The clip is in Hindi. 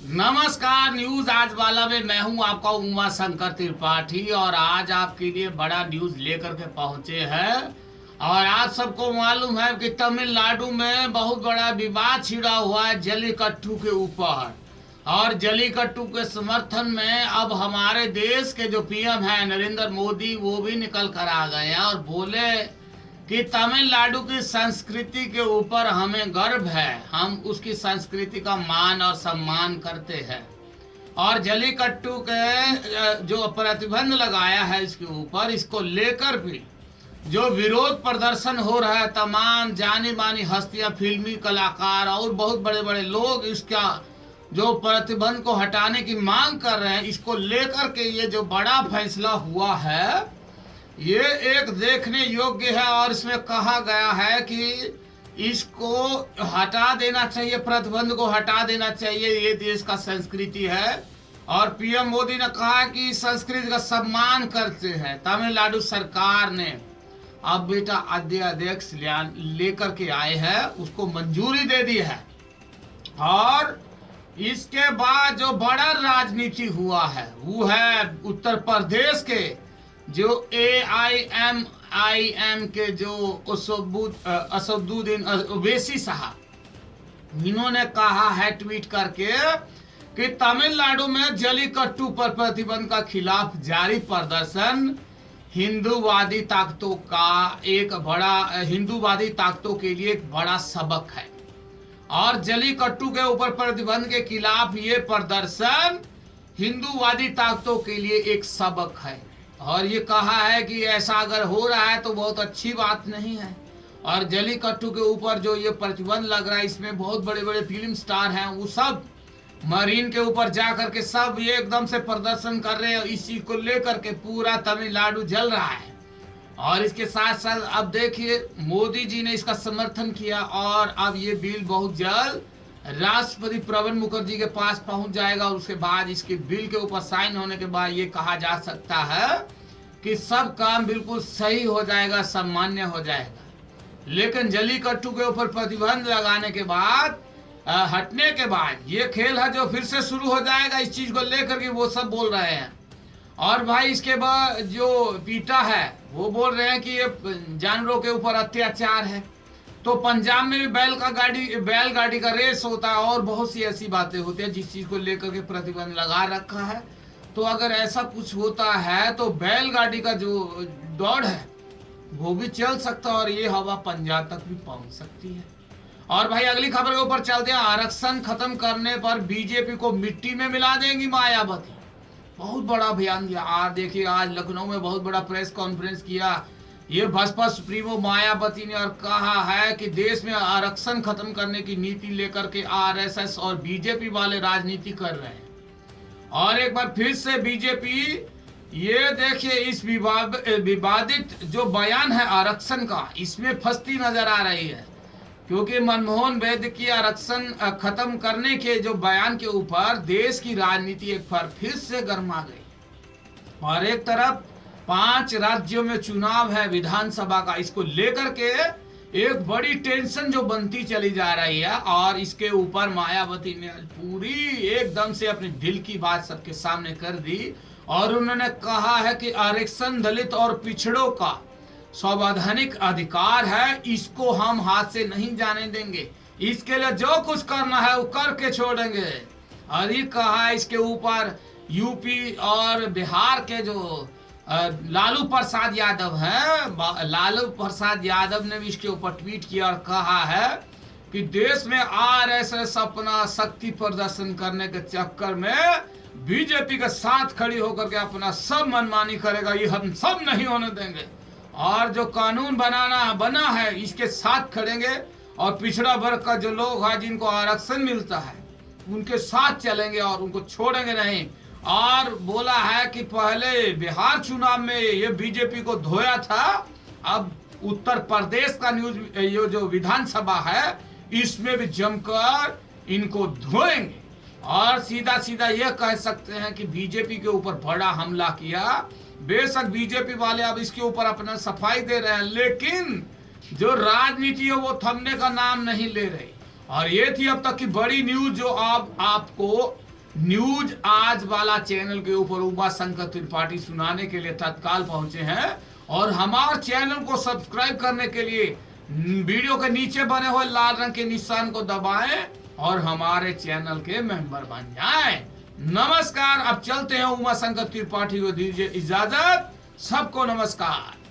नमस्कार। न्यूज आज वाला में मैं हूं आपका उमा शंकर त्रिपाठी और आज आपके लिए बड़ा न्यूज लेकर के पहुंचे हैं। और आप सबको मालूम है कि तमिलनाडु में बहुत बड़ा विवाद छिड़ा हुआ है जल्लीकट्टू के ऊपर। और जल्लीकट्टू के समर्थन में अब हमारे देश के जो पीएम है नरेंद्र मोदी वो भी निकल कर आ गए हैं और बोले कि तमिलनाडु की संस्कृति के ऊपर हमें गर्व है, हम उसकी संस्कृति का मान और सम्मान करते हैं। और जल्लीकट्टू के जो प्रतिबंध लगाया है इसके ऊपर, इसको लेकर भी जो विरोध प्रदर्शन हो रहा है, तमाम जानी मानी हस्तियां, फिल्मी कलाकार और बहुत बड़े बड़े लोग इसका जो प्रतिबंध को हटाने की मांग कर रहे हैं, इसको लेकर के ये जो बड़ा फैसला हुआ है ये एक देखने योग्य है। और इसमें कहा गया है कि इसको हटा देना चाहिए, प्रतिबंध को हटा देना चाहिए, ये देश का संस्कृति है। और पीएम मोदी ने कहा कि संस्कृति का सम्मान करते हैं। तमिलनाडु सरकार ने अब बेटा अध्यादेश लेकर के आए हैं, उसको मंजूरी दे दी है। और इसके बाद जो बड़ा राजनीति हुआ है वो है उत्तर प्रदेश के जो AIMIM के जो असदुद्दीन ओवैसी साहब, इन्होंने कहा है ट्वीट करके कि तमिलनाडु में जल्लीकट्टू पर प्रतिबंध का खिलाफ जारी प्रदर्शन हिंदूवादी ताकतों के लिए एक बड़ा सबक है। और जल्लीकट्टू के ऊपर प्रतिबंध के खिलाफ ये प्रदर्शन हिंदूवादी ताकतों के लिए एक सबक है। और ये कहा है कि ऐसा अगर हो रहा है तो बहुत अच्छी बात नहीं है। और जल्लीकट्टू के ऊपर जो ये प्रतिबंध लग रहा है, इसमें बहुत बड़े बड़े फिल्म स्टार हैं, वो सब मरीन के ऊपर जा करके सब ये एकदम से प्रदर्शन कर रहे हैं। इसी को लेकर के पूरा तमिलनाडु जल रहा है। और इसके साथ साथ अब देखिए मोदी जी ने इसका समर्थन किया और अब ये बिल बहुत जल्द राष्ट्रपति प्रणब मुखर्जी के पास पहुंच जाएगा। और उसके बाद इसके बिल के ऊपर साइन होने के बाद ये कहा जा सकता है कि सब काम बिल्कुल सही हो जाएगा, सामान्य हो जाएगा। लेकिन जल्लीकट्टू के ऊपर प्रतिबंध लगाने के बाद हटने के बाद ये खेल है जो फिर से शुरू हो जाएगा। इस चीज को लेकर के वो सब बोल रहे हैं। और भाई इसके बाद जो पीटा है वो बोल रहे हैं कि ये जानवरों के ऊपर अत्याचार है। तो पंजाब में भी बैलगाड़ी का रेस होता है और बहुत सी ऐसी बातें होती है जिस चीज को लेकर के प्रतिबंध लगा रखा है। तो अगर ऐसा कुछ होता है तो बैलगाड़ी का जो दौड़ है वो भी चल सकता है और ये हवा पंजाब तक भी पहुंच सकती है। और भाई अगली खबर के ऊपर चलते हैं। आरक्षण खत्म करने पर बीजेपी को मिट्टी में मिला देंगी मायावती। बहुत बड़ा अभियान किया। आज देखिए आज लखनऊ में बहुत बड़ा प्रेस कॉन्फ्रेंस किया ये बसपा सुप्रीमो मायावती ने और कहा है कि देश में आरक्षण खत्म करने की नीति लेकर के आरएसएस और बीजेपी वाले राजनीति कर रहे हैं। और एक बार फिर से बीजेपी ये देखिए इस विवादित जो बयान है आरक्षण का, इसमें फंसती नजर आ रही है। क्योंकि मनमोहन वैद्य की आरक्षण खत्म करने के जो बयान के ऊपर देश की राजनीति एक बार फिर से गर्मा गई। और एक तरफ 5 राज्यों में चुनाव है विधानसभा का, इसको लेकर के एक बड़ी टेंशन जो बनती चली जा रही है। और इसके ऊपर मायावती ने पूरी एकदम से अपने दिल की बात सबके सामने कर दी। और उन्होंने कहा है कि आरक्षण दलित और पिछड़ों का संवैधानिक अधिकार है, इसको हम हाथ से नहीं जाने देंगे। इसके लिए जो कुछ करना है वो करके छोड़ेंगे। और ये कहा है इसके ऊपर यूपी और बिहार के जो लालू प्रसाद यादव हैं, लालू प्रसाद यादव ने भी इसके ऊपर ट्वीट किया और कहा है कि देश में आरएसएस अपना शक्ति प्रदर्शन करने के चक्कर में बीजेपी के साथ खड़ी होकर के अपना सब मनमानी करेगा, ये हम सब नहीं होने देंगे। और जो कानून बना है इसके साथ खड़ेंगे और पिछड़ा वर्ग का जो लोग हैं जिनको आरक्षण मिलता है उनके साथ चलेंगे और उनको छोड़ेंगे नहीं। और बोला है कि पहले बिहार चुनाव में ये बीजेपी को धोया था, अब उत्तर प्रदेश का ये जो विधानसभा है इसमें भी जमकर इनको धोएंगे। और सीधा सीधा ये कह सकते हैं कि बीजेपी के ऊपर बड़ा हमला किया। बेशक बीजेपी वाले अब इसके ऊपर अपना सफाई दे रहे हैं, लेकिन जो राजनीति है वो थमने का नाम नहीं ले रही। और ये थी अब तक की बड़ी न्यूज जो आपको न्यूज आज वाला चैनल के ऊपर उमा शंकर त्रिपाठी सुनाने के लिए तत्काल पहुंचे हैं। और हमारे चैनल को सब्सक्राइब करने के लिए वीडियो के नीचे बने हुए लाल रंग के निशान को दबाएं और हमारे चैनल के मेंबर बन जाएं। नमस्कार। अब चलते हैं उमा शंकर त्रिपाठी को दीजिए इजाजत। सबको नमस्कार।